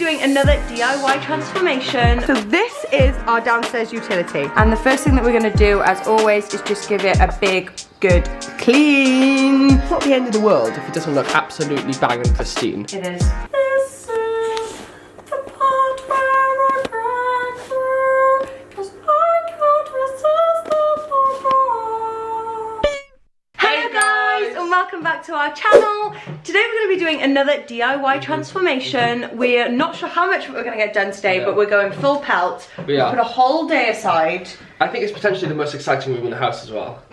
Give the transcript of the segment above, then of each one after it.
doing another DIY transformation. So this is our downstairs utility. And the first thing that we're gonna do, as always, is just give it a big, good clean. It's not the end of the world if it doesn't look absolutely banging pristine. It is. This is the part where I cry through, 'cause I can't resist the thought. Hello guys, and welcome back to our channel. Today we're going to be doing another DIY transformation. We're not sure how much we're going to get done today, but we're going full pelt. We put a whole day aside. I think it's potentially the most exciting room in the house as well.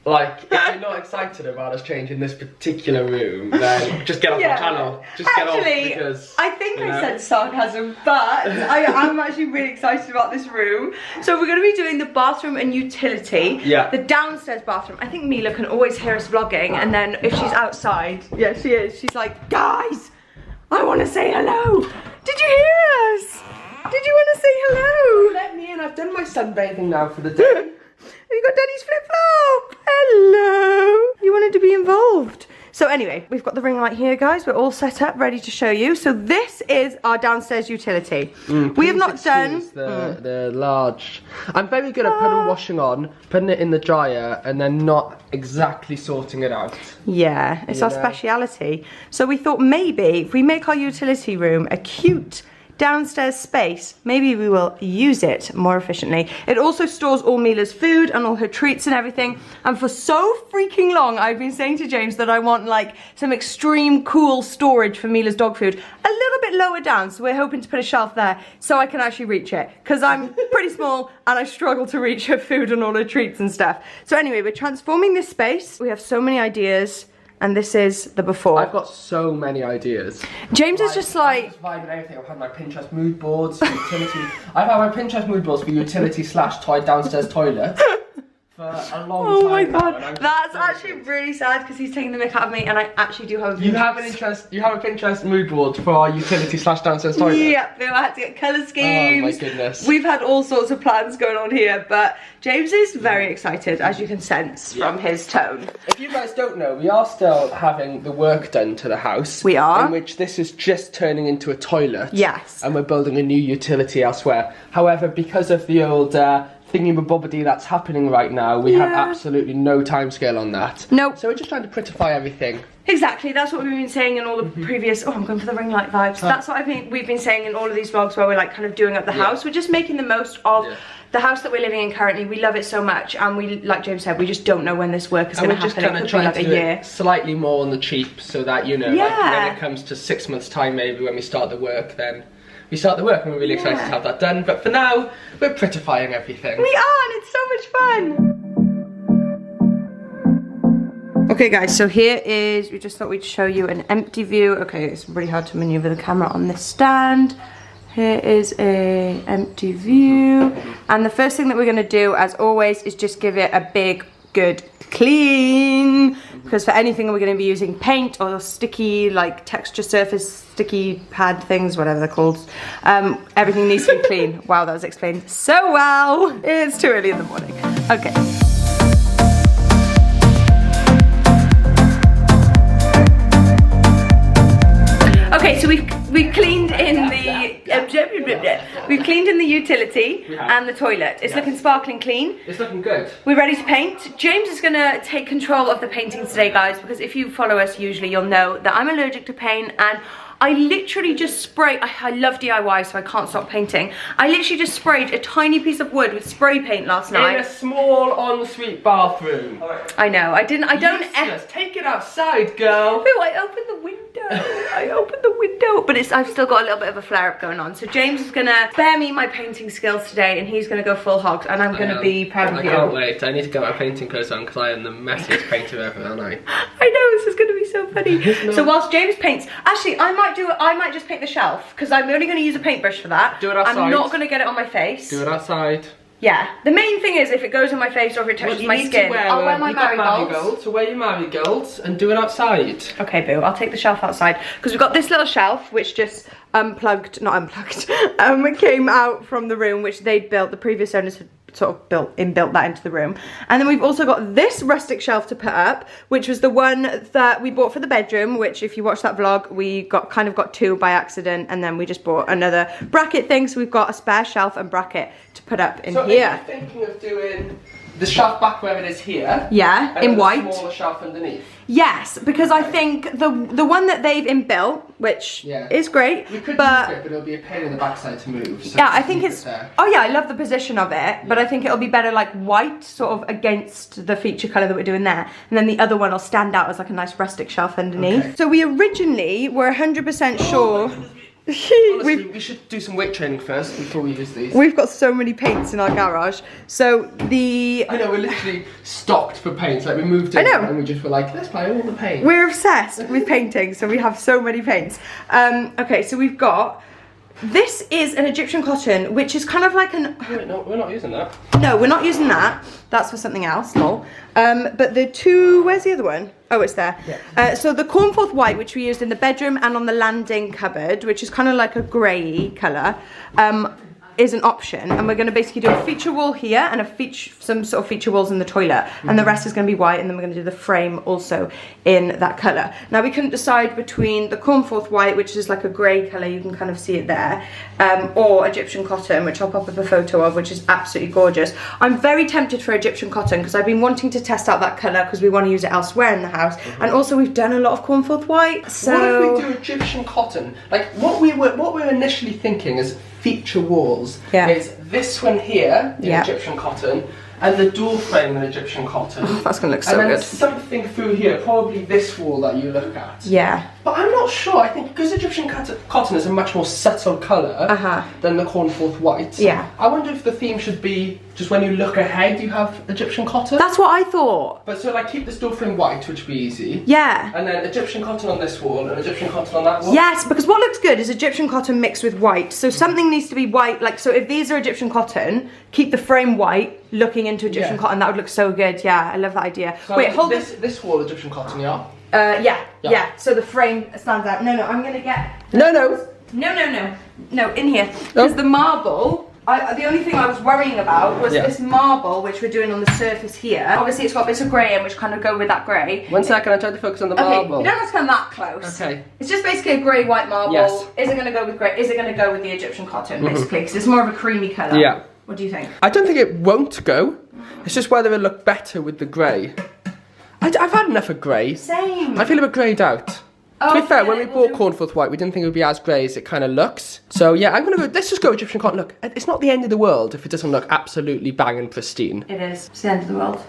Like, if you're not excited about us changing this particular room, then just get off the channel. Just get off, because I think I said sarcasm, but I'm actually really excited about this room. So we're going to be doing the bathroom and utility. Yeah. The downstairs bathroom. I think Mila can always hear us vlogging, and then if she's outside, yeah, she is. She's like, guys, I want to say hello. Did you hear us? Did you want to say hello? Let me in. I've done my sunbathing now for the day. You got Daddy's flip-flop. Hello. You wanted to be involved. So anyway, we've got the ring light here, guys. We're all set up, ready to show you. So this is our downstairs utility. We have not done the large. I'm very good at putting washing on, putting it in the dryer, and then not exactly sorting it out. Yeah, it's our speciality. So we thought maybe if we make our utility room a cute downstairs space, maybe we will use it more efficiently. It also stores all Mila's food and all her treats and everything. And for so freaking long, I've been saying to James that I want like some extreme cool storage for Mila's dog food a little bit lower down. So we're hoping to put a shelf there so I can actually reach it, because I'm pretty small and I struggle to reach her food and all her treats and stuff. So anyway, we're transforming this space. We have so many ideas. And this is the before. I've got so many ideas. James is just like... I'm just vibing everything. I've had my Pinterest mood boards for utility. I've had my Pinterest mood boards for utility / downstairs toilet for a long time. Oh my god, that's actually really sad because he's taking the mick out of me, and I actually do have a Pinterest. You have a Pinterest mood board for our utility / downstairs toilet? Yeah, I had to get colour schemes. Oh my goodness. We've had all sorts of plans going on here, but James is very excited, as you can sense from his tone. If you guys don't know, we are still having the work done to the house. We are. In which this is just turning into a toilet. Yes. And we're building a new utility elsewhere. However, because of the old thingy-mabobbity that's happening right now, we have absolutely no timescale on that. Nope. So we're just trying to prettify everything. Exactly, that's what we've been saying in all the previous... Oh, I'm going for the ring light vibes. That's what we've been saying in all of these vlogs where we're like kind of doing up the house. We're just making the most of the house that we're living in currently. We love it so much, and we, like James said, we just don't know when this work is going to happen. And we're just kind of trying to do it slightly more on the cheap, so that, you know, like when it comes to 6 months' time, maybe when we start the work, then we start the work, and we're really excited to have that done. But for now, we're prettifying everything. We are, and it's so much fun. Okay guys, so here is, we just thought we'd show you an empty view. Okay, it's really hard to maneuver the camera on this stand. Here is a empty view. And the first thing that we're gonna do, as always, is just give it a big, good clean. Because for anything we're gonna be using paint or sticky, like texture surface, sticky pad things, whatever they're called. Everything needs to be clean. Wow, that was explained so well. It's too early in the morning. Okay. Okay, so we've cleaned in the utility and the toilet. It's looking sparkling clean. It's looking good. We're ready to paint. James is gonna take control of the painting today, guys, because if you follow us usually, you'll know that I'm allergic to paint, and I literally just sprayed, I love DIY, so I can't stop painting. I literally just sprayed a tiny piece of wood with spray paint last night. In a small ensuite bathroom. I know, I don't... Take it outside, girl. No, I opened the window. I opened the window. But I've still got a little bit of a flare-up going on. So James is gonna spare me my painting skills today, and he's gonna go full hogs, and I'm gonna be proud of you. I can't wait. I need to get my painting clothes on, because I am the messiest painter ever, aren't I? I know, this is gonna be so funny. So whilst James paints, actually I might just paint the shelf, because I'm only going to use a paintbrush for that. Do it outside. I'm not going to get it on my face. Do it outside. Yeah. The main thing is if it goes on my face or if it touches my skin, I'll wear my marigolds. So wear your marigolds and do it outside. Okay, boo. I'll take the shelf outside, because we've got this little shelf which just came out from the room which they'd built. The previous owners had sort of built that into the room. And then we've also got this rustic shelf to put up, which was the one that we bought for the bedroom, which if you watch that vlog, we kind of got 2 by accident, and then we just bought another bracket thing, so we've got a spare shelf and bracket to put up in here. So are you thinking of doing the shelf back where it is here? Yeah, and in then white. A smaller shelf underneath? Yes, because I think the one that they've inbuilt, which is great, we could but use it, but it'll be a pain in the backside to move. So yeah, I think it's. Oh yeah, I love the position of it, but I think it'll be better like white, sort of against the feature colour that we're doing there, and then the other one will stand out as like a nice rustic shelf underneath. Okay. So we originally were 100% sure. Honestly, we should do some weight training first before we use these. We've got so many paints in our garage. So I know, we're literally stocked for paints. Like we moved in and we just were like, let's buy all the paint. We're obsessed with painting, so we have so many paints. Okay, so we've got, this is an Egyptian cotton, which is kind of like an... Wait, no, we're not using that. No, we're not using that. That's for something else, lol. But the two, where's the other one? Oh, it's there. Yeah. So the cornforth white, which we used in the bedroom and on the landing cupboard, which is kind of like a grey colour, is an option, and we're going to basically do a feature wall here and some sort of feature walls in the toilet, and the rest is going to be white, and then we're going to do the frame also in that colour. Now we couldn't decide between the cornforth white, which is like a grey colour, you can kind of see it there, or Egyptian cotton, which I'll pop up a photo of, which is absolutely gorgeous. I'm very tempted for Egyptian cotton because I've been wanting to test out that colour because we want to use it elsewhere in the house, and also we've done a lot of cornforth white. So what if we do Egyptian cotton? Like what we were initially thinking is feature walls is this one here in Egyptian cotton, and the door frame in Egyptian cotton. Oh, that's gonna look so good. And then something through here, probably this wall that you look at. Yeah. But I'm not sure. I think because Egyptian cotton is a much more subtle colour than the cornforth white. Yeah. I wonder if the theme should be just when you look ahead, you have Egyptian cotton. That's what I thought. But so like keep this door frame white, which would be easy. Yeah. And then Egyptian cotton on this wall and Egyptian cotton on that wall. Yes, because what looks good is Egyptian cotton mixed with white. So something needs to be white. Like, so if these are Egyptian cotton, keep the frame white, looking into Egyptian cotton. That would look so good. Yeah, I love that idea. So wait, hold this wall Egyptian cotton, yeah? Yeah. So the frame stands out. No, I'm gonna get. No, in here. Because the marble. The only thing I was worrying about was this marble, which we're doing on the surface here. Obviously, it's got bits of grey in, which kind of go with that grey. 1 second, I tried to focus on the marble. Okay, you don't have to come that close. Okay. It's just basically a grey-white marble. Yes. Is it going to go with grey? Is it going to go with the Egyptian cotton, basically? Because it's more of a creamy colour. Yeah. What do you think? I don't think it won't go. It's just whether it'll look better with the grey. I've had enough of grey. Same. I feel a bit greyed out. To be fair, when we bought cornforth white, we didn't think it would be as grey as it kind of looks. So yeah, I'm gonna go. Let's just go Egyptian cotton. Look, it's not the end of the world if it doesn't look absolutely banging pristine. It is. It's the end of the world.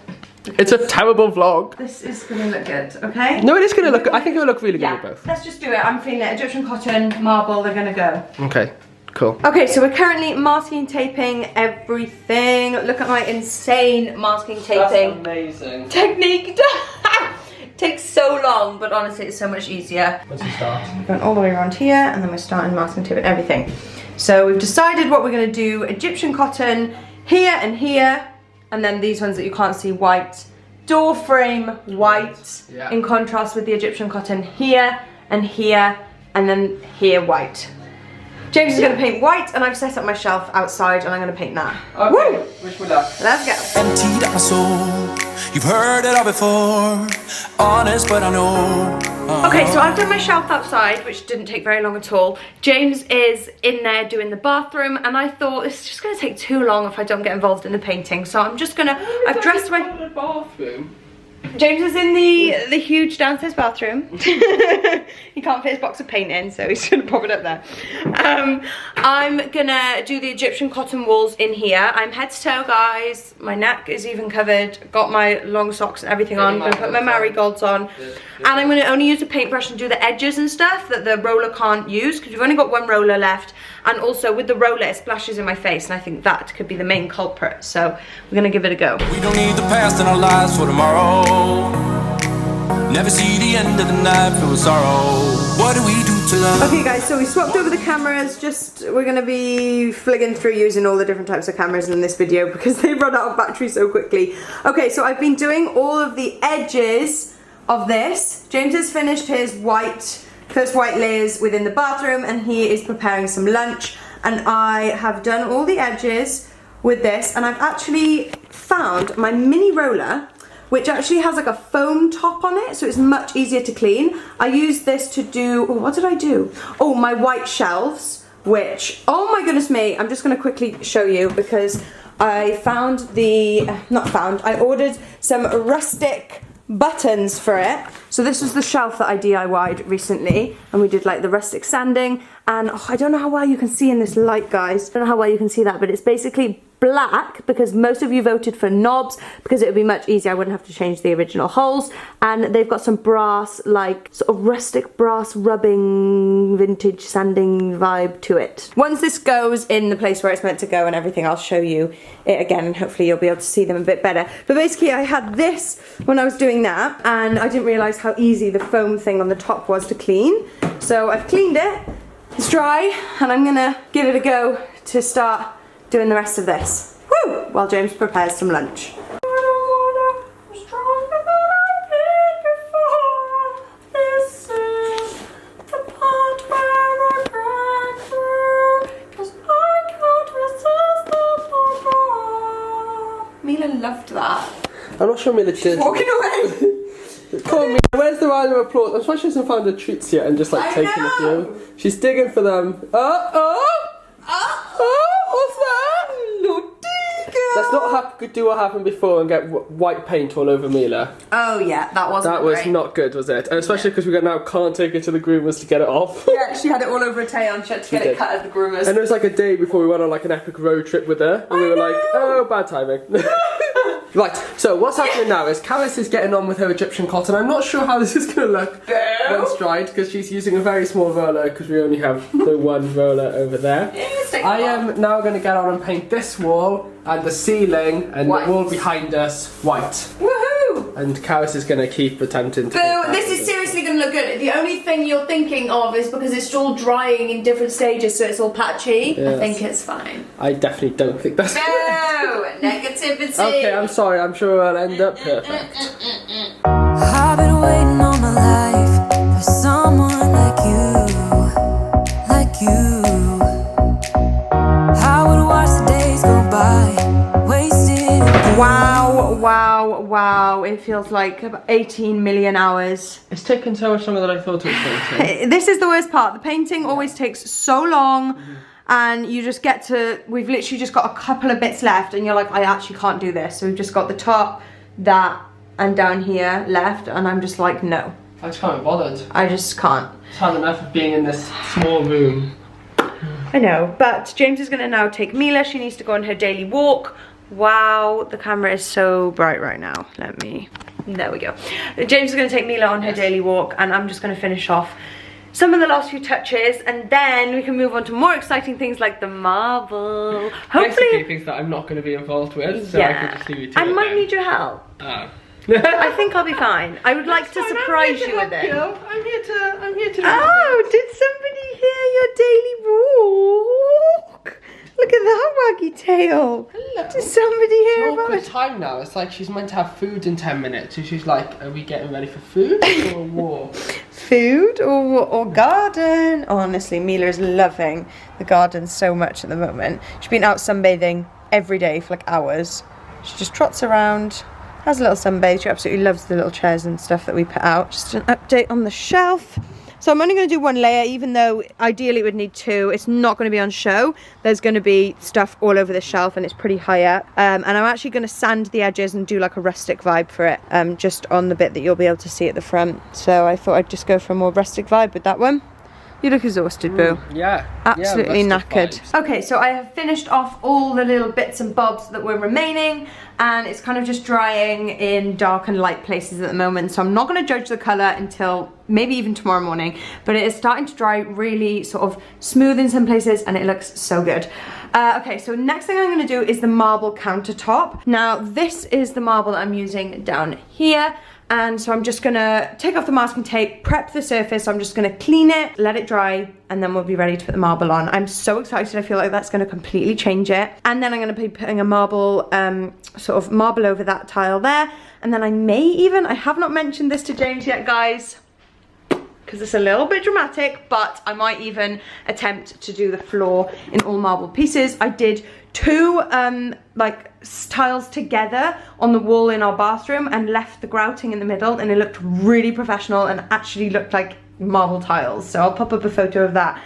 It's a terrible vlog. This is gonna look good, okay? No, it is gonna look good. I think it will look really good with both. Let's just do it. I'm feeling it. Egyptian cotton, marble, they're gonna go. Okay, cool. Okay, so we're currently masking taping everything. Look at my insane masking taping. That's amazing. Technique. Takes so long, but honestly it's so much easier. Once you start. We're going all the way around here, and then we're starting masking tape and everything. So we've decided what we're going to do. Egyptian cotton here and here, and then these ones that you can't see, white. Door frame white, in contrast with the Egyptian cotton here and here, and then here white. James is going to paint white, and I've set up my shelf outside, and I'm going to paint that. Okay, woo! Wish me luck. Let's go. Emptied out my soul. You've heard it all before. Honest, but I know. Okay, so I've done my shelf outside, which didn't take very long at all. James is in there doing the bathroom, and I thought it's just going to take too long if I don't get involved in the painting. So I'm just going to. I've dressed my bathroom. James is in the huge downstairs bathroom. He can't fit his box of paint in, so he's gonna pop it up there. I'm gonna do the Egyptian cotton walls in here. I'm head to toe, guys. My neck is even covered. Got my long socks and everything on. I'm gonna put my marigolds on. And I'm gonna only use a paintbrush and do the edges and stuff that the roller can't use, because we've only got one roller left. And also with the roller, it splashes in my face, and I think that could be the main culprit. So we're gonna give it a go. We don't need the past in our lives for tomorrow. Never see the end of the night, feel sorrow. What do we do to love? Okay guys, so we swapped over the cameras. We're gonna be fligging through using all the different types of cameras in this video because they run out of battery so quickly. Okay, so I've been doing all of the edges of this. James has finished his first white layers within the bathroom, and he is preparing some lunch. And I have done all the edges with this, and I've actually found my mini roller, which actually has like a foam top on it, so it's much easier to clean. I use this to do, oh, what did I do? Oh, my white shelves, which, oh my goodness me, I'm just gonna quickly show you because I found I ordered some rustic buttons for it. So this was the shelf that I DIY'd recently, and we did like the rustic sanding, and I don't know how well you can see in this light, guys. I don't know how well you can see that, but it's basically black because most of you voted for knobs because it would be much easier. I wouldn't have to change the original holes, and they've got some brass, like sort of rustic brass rubbing vintage sanding vibe to it. Once this goes in the place where it's meant to go and everything, I'll show you it again and hopefully you'll be able to see them a bit better. But basically I had this when I was doing that, and I didn't realise how easy the foam thing on the top was to clean. So I've cleaned it, it's dry, and I'm gonna give it a go to start doing the rest of this. Woo! While James prepares some lunch. Mila loved that. I'm not sure Mila did. Walking away. Come on, Mila, where's the round of applause? I'm surprised she hasn't found the treats yet and just like taking a few. She's digging for them. What's that? Let's not do what happened before and get white paint all over Mila. Oh yeah, that wasn't That was great. not good, was it? And especially because we now can't take it to the groomers to get it off. Yeah, she had it all over her tail and she had to get it cut at the groomers. And it was like a day before we went on like an epic road trip with her, and we were like, oh, bad timing. Right, so what's happening now is Carys is getting on with her Egyptian cotton. I'm not sure how this is going to look once dried because she's using a very small roller because we only have the one roller over there. I am now going to get on and paint this wall and the ceiling and the wall behind us white. Woohoo! And Carys is going to keep attempting to. Boo! This is seriously going to look good. The only thing you're thinking of is because it's all drying in different stages, so it's all patchy. Yes. I think it's fine. I definitely don't think that's good. No! Negativity! Okay, I'm sorry. I'm sure it'll end up perfect. I've been waiting all my life for someone like you, like you. I would watch the days go by, wasted. Wow, wow, wow. It feels like about 18 million hours. It's taken so much longer than I thought it was going to. This is the worst part. The painting always takes so long. And you just get to, we've literally just got a couple of bits left and you're like, I actually can't do this. So we've just got the top, that, and down here left, and I'm just like, no. I just can't be bothered. I just can't. It's had enough of being in this small room. I know, but James is gonna now take Mila. She needs to go on her daily walk. Wow, the camera is so bright right now. There we go. James is gonna take Mila on her daily walk, and I'm just gonna finish off some of the last few touches, and then we can move on to more exciting things like the marble. Hopefully, basically things that I'm not going to be involved with, so I can just leave you to I might need your help. I think I'll be fine. I would like to surprise you with it. I'm here to. Oh, did somebody hear your daily walk? Look at that waggy tail. Hello. Did somebody hear It's about awkward it? time now. It's like she's meant to have food in 10 minutes, so she's like, are we getting ready for food or a walk? Food or garden? Honestly, Mila is loving the garden so much at the moment. She's been out sunbathing every day for like hours. She just trots around, has a little sunbathe. She absolutely loves the little chairs and stuff that we put out. Just an update on the shelf. So I'm only going to do one layer, even though ideally it would need two. It's not going to be on show. There's going to be stuff all over the shelf and it's pretty high up. And I'm actually going to sand the edges and do like a rustic vibe for it, just on the bit that you'll be able to see at the front. So I thought I'd just go for a more rustic vibe with that one. You look exhausted, Boo. Yeah. Absolutely knackered. Vibes. Okay, so I have finished off all the little bits and bobs that were remaining, and it's kind of just drying in dark and light places at the moment, so I'm not going to judge the colour until maybe even tomorrow morning, but it is starting to dry really sort of smooth in some places and it looks so good. Okay, so next thing I'm going to do is the marble countertop. Now this is the marble that I'm using down here. And so I'm just gonna take off the masking tape, prep the surface. So I'm just gonna clean it, let it dry, and then we'll be ready to put the marble on. I'm so excited. I feel like that's gonna completely change it. And then I'm gonna be putting a marble, sort of marble over that tile there. And then I have not mentioned this to James yet, guys. because it's a little bit dramatic, but I might even attempt to do the floor in all marble pieces. I did 2 like tiles together on the wall in our bathroom and left the grouting in the middle, and it looked really professional and actually looked like marble tiles. So I'll pop up a photo of that.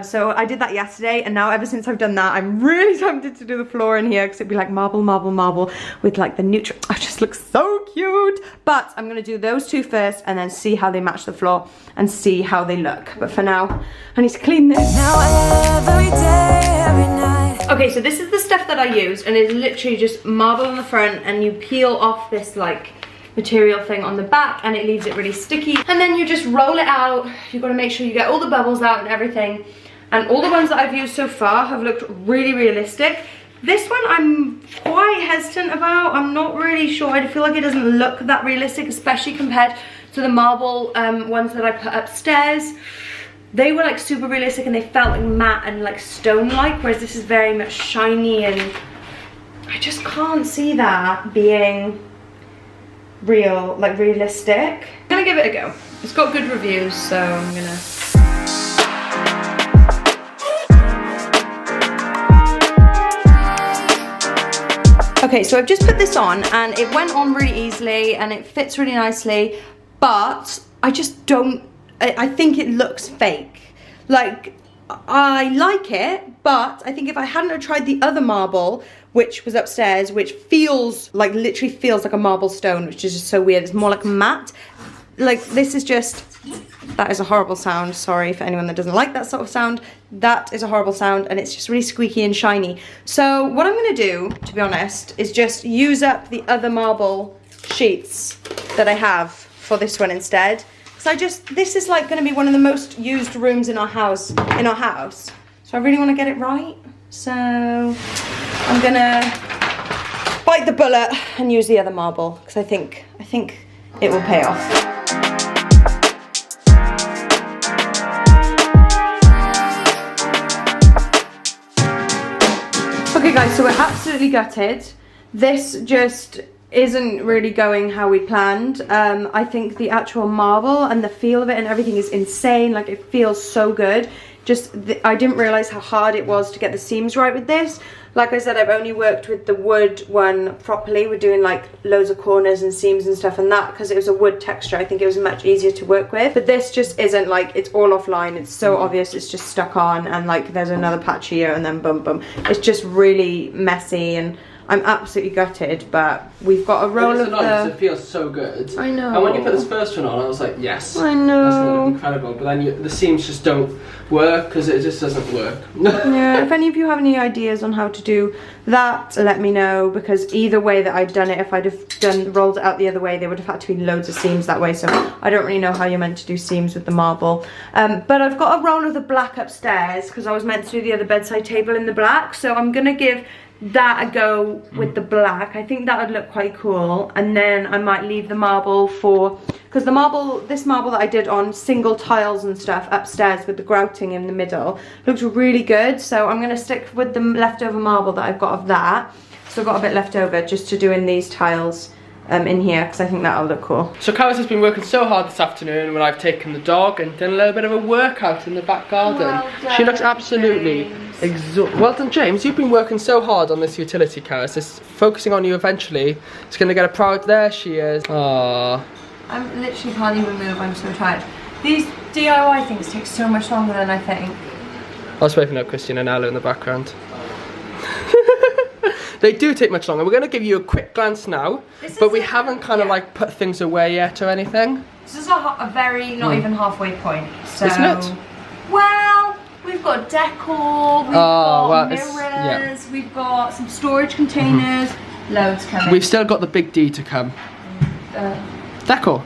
So I did that yesterday, and now ever since I've done that, I'm really tempted to do the floor in here because it'd be like marble, marble, marble with like the neutral. It just looks so cute. But I'm gonna do those 2 first and then see how they match the floor and see how they look. But for now, I need to clean this. Now every day, every night. Okay, so this is the stuff that I use, and it's literally just marble on the front, and you peel off this like material thing on the back, and it leaves it really sticky, and then you just roll it out. You've got to make sure you get all the bubbles out and everything, and all the ones that I've used so far have looked really realistic. This one I'm quite hesitant about. I'm not really sure. I feel like it doesn't look that realistic, especially compared to the marble ones that I put upstairs. They were like super realistic and they felt like matte and like stone-like, whereas this is very much shiny, and I just can't see that being real, like realistic. I'm gonna give it a go. It's got good reviews, so I'm gonna... Okay, so I've just put this on and it went on really easily and it fits really nicely, but I just don't, I think it looks fake. Like, I like it, but I think if I hadn't have tried the other marble, which was upstairs, which feels like, literally feels like a marble stone, which is just so weird. It's more like matte. Like, this is just, that is a horrible sound. Sorry for anyone that doesn't like that sort of sound. That is a horrible sound, and it's just really squeaky and shiny. So what I'm gonna do, to be honest, is just use up the other marble sheets that I have for this one instead. So this is like gonna be one of the most used rooms in our house. So I really wanna get it right. So I'm gonna bite the bullet and use the other marble, because I think it will pay off. Okay guys, so we're absolutely gutted. This just isn't really going how we planned. I think the actual marble and the feel of it and everything is insane. Like, it feels so good. I didn't realize how hard it was to get the seams right with this. Like I said, I've only worked with the wood one properly. We're doing like loads of corners and seams and stuff, and that, because it was a wood texture, I think it was much easier to work with. But this just isn't, like, it's all offline. It's so obvious it's just stuck on, and like there's another patch here and then boom boom. It's just really messy, and I'm absolutely gutted, but we've got a roll of the... It feels so good. I know. And when you put this first one on, I was like, yes. I know. That's gonna be incredible. But then the seams just don't work, because it just doesn't work. Yeah, if any of you have any ideas on how to do that, let me know, because either way that I'd done it, if I'd have rolled it out the other way, there would have had to be loads of seams that way, so I don't really know how you're meant to do seams with the marble. But I've got a roll of the black upstairs, because I was meant to do the other bedside table in the black, so I'm gonna give that a go with the black. I think that would look quite cool, and then I might leave the marble for, because this marble that I did on single tiles and stuff upstairs with the grouting in the middle looks really good, so I'm going to stick with the leftover marble that I've got of that. So I've got a bit left over just to do in these tiles in here, because I think that'll look cool. So Carys has been working so hard this afternoon when I've taken the dog and done a little bit of a workout in the back garden. Well done, she looks absolutely well done, James. You've been working so hard on this utility, Carys. It's focusing on you eventually. It's going to get a proud... There she is. Aww. I literally can't even move, I'm so tired. These DIY things take so much longer than I think. I was waving up Christian and Ella in the background. They do take much longer. We're going to give you a quick glance now, but we haven't kind of like put things away yet or anything. This is a very, not even halfway point. So, isn't it? Well, we've got decor, we've got mirrors, we've got some storage containers, loads coming. We've still got the big D to come. Decor.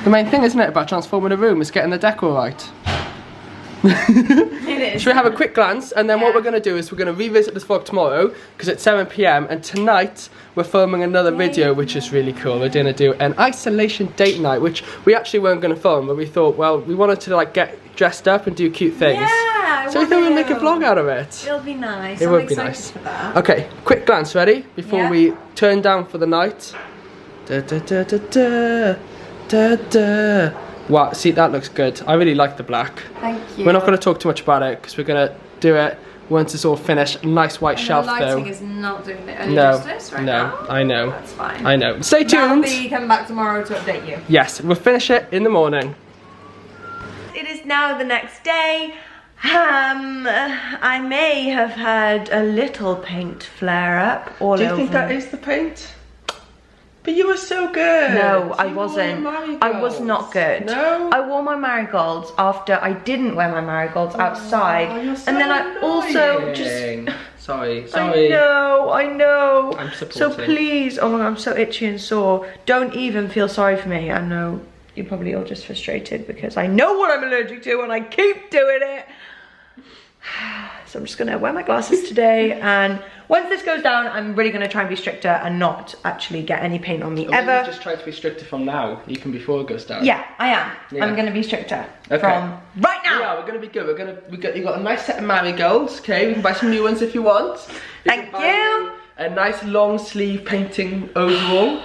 The main thing, isn't it, about transforming a room is getting the decor right. It is. Should we have a quick glance, and then what we're going to do is we're going to revisit this vlog tomorrow, because it's 7 PM, and tonight we're filming another video, which is really cool. We're going to do an isolation date night, which we actually weren't going to film, but we thought, well, we wanted to like get dressed up and do cute things. Yeah, so we thought we'd make a vlog out of it. It'll be nice. It would be nice. For that. Okay, quick glance, ready? Before we turn down for the night. Da, da, da, da, da, da, da. Wow, see, that looks good. I really like the black. Thank you. We're not going to talk too much about it because we're going to do it once it's all finished. Nice white shelf though. The lighting is not doing it any No, justice right no, now. I know. That's fine. I know. Stay tuned. I'll be coming back tomorrow to update you. Yes, we'll finish it in the morning. It is now the next day. I may have had a little paint flare up all over. Do you think that is the paint? But you were so good. No, I You wore wasn't. marigolds. I was not good. No? I wore my marigolds after I didn't wear my marigolds outside. Oh, you're so and then I also annoying. just... Sorry. I know. I'm supporting. So please, oh my god, I'm so itchy and sore. Don't even feel sorry for me. I know you're probably all just frustrated because I know what I'm allergic to and I keep doing it. So I'm just gonna wear my glasses today, and once this goes down, I'm really gonna try and be stricter and not actually get any paint on me ever. Just try to be stricter from now, even before it goes down. Yeah, I am. Yeah. I'm gonna be stricter Okay. from right now. Yeah, we're gonna be good. You got a nice set of marigolds. Okay, we can buy some new ones if you want. Thank can buy you. A nice long sleeve painting overall.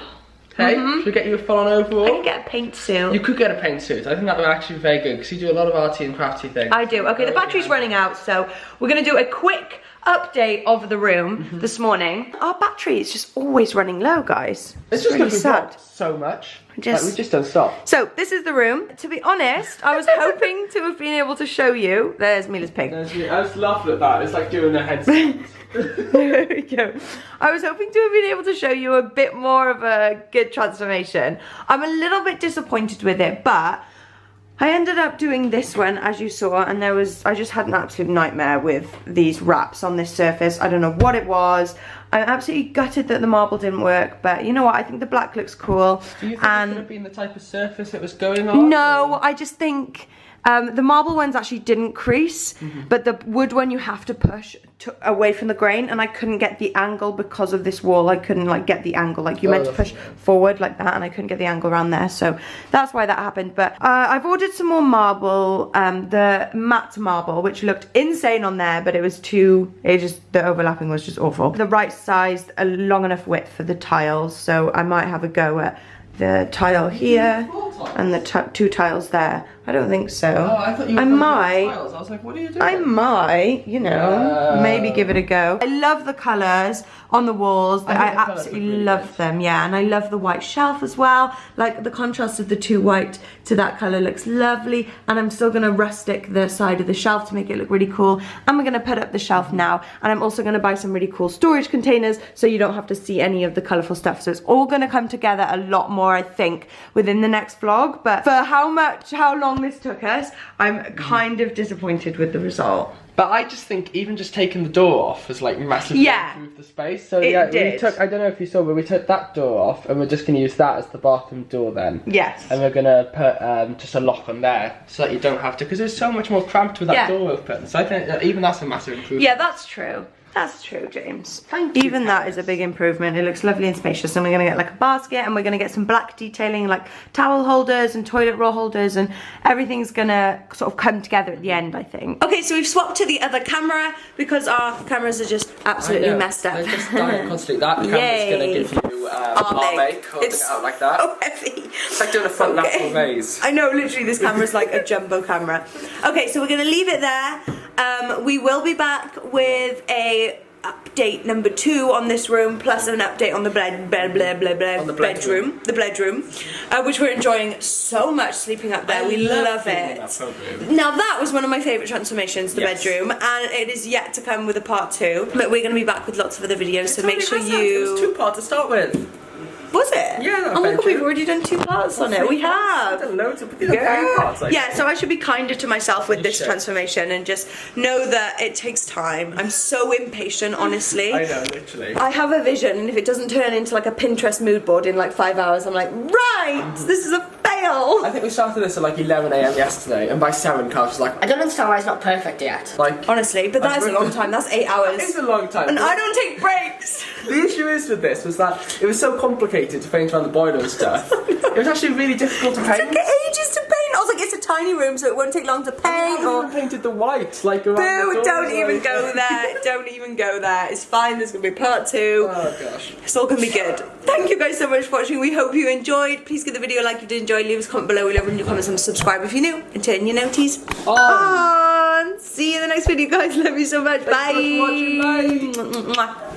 Okay, should we get you a full on overall? I can get a paint suit. You could get a paint suit. I think that would actually be very good because you do a lot of arty and crafty things. I do. Okay, the battery's running out, so we're gonna do a quick update of the room this morning. Our battery is just always running low, guys. It's just really because we've sad. got so much. Just- Like, we just don't stop. So this is the room. To be honest, I was hoping to have been able to show you. There's Mila's pig. I was laughing at that. It's like doing a headset. There we go. I was hoping to have been able to show you a bit more of a good transformation. I'm a little bit disappointed with it, but I ended up doing this one, as you saw, and I just had an absolute nightmare with these wraps on this surface. I don't know what it was. I'm absolutely gutted that the marble didn't work, but you know what? I think the black looks cool. Do you think it could have been the type of surface it was going on? No, I just think the marble ones actually didn't crease, but the wood one you have to push away from the grain, and I couldn't get the angle because of this wall. I couldn't like get the angle, like you meant to push forward like that, and I couldn't get the angle around there, so that's why that happened. But I've ordered some more marble, the matte marble, which looked insane on there, but the overlapping was just awful. The right size, a long enough width for the tiles, so I might have a go at the tile here and the two tiles there. I don't think so. Oh, I thought you were tiles. I was like, what are you doing? I might, you know, maybe give it a go. I love the colours on the walls. I absolutely love them, yeah. And I love the white shelf as well. Like the contrast of the two white to that colour looks lovely. And I'm still gonna rustic the side of the shelf to make it look really cool. And we're gonna put up the shelf now. And I'm also gonna buy some really cool storage containers so you don't have to see any of the colourful stuff. So it's all gonna come together a lot more, I think, within the next vlog. But for how long this took us, I'm kind of disappointed with the result. But I just think even just taking the door off has like massively improved the space. So it did. we took, I don't know if you saw, but we took that door off and we're just going to use that as the bathroom door then. Yes. And we're going to put just a lock on there so that you don't have to, because it's so much more cramped with that door open. So I think that even that's a massive improvement. Yeah, that's true. That's true, James. Thank you. Even that is a big improvement. It looks lovely and spacious. And we're going to get like a basket, and we're going to get some black detailing, like towel holders and toilet roll holders, and everything's going to sort of come together at the end, I think. Okay, so we've swapped to the other camera because our cameras are just absolutely messed up. They're just dying constantly. That camera's going to give you arm-ache, holding it out like that. So heavy. It's like doing a front lateral raise. I know, literally, this camera's like a jumbo camera. Okay, so we're going to leave it there. We will be back with a update number 2 on this room, plus an update on the bedroom, which we're enjoying so much sleeping up there. We love it. Now that was one of my favourite transformations, the bedroom, and it is yet to come with a part 2. But we're going to be back with lots of other videos, so make sure you... It was 2 parts to start with. Was it? Yeah. Oh my god, we've already done 2 parts on it. We have. I've done loads of parts. Yeah, so I should be kinder to myself with this transformation and just know that it takes time. I'm so impatient, honestly. I know, literally. I have a vision, and if it doesn't turn into like a Pinterest mood board in like 5 hours, I'm like, right, this is a fail. I think we started this at like 11 AM yesterday, and by 7, Carys was like, I don't understand why it's not perfect yet. Like, honestly, but that is a long time. That's 8 hours. It's a long time. And I don't take breaks. The issue is with this was that it was so complicated to paint around the boiler and stuff. It was actually really difficult to paint. It took ages to paint. I was like, it's a tiny room, so it won't take long to paint. I haven't painted the white, like around Boo, the doors, don't even like- go there. Don't even go there. It's fine. There's going to be part 2. Oh gosh. It's all going to be good. Thank you guys so much for watching. We hope you enjoyed. Please give the video a like if you did enjoy. Leave us a comment below. We love when you comments and subscribe if you're new. And turn your noties on. See you in the next video, guys. Love you so much. Thanks so much for watching. Bye. Bye.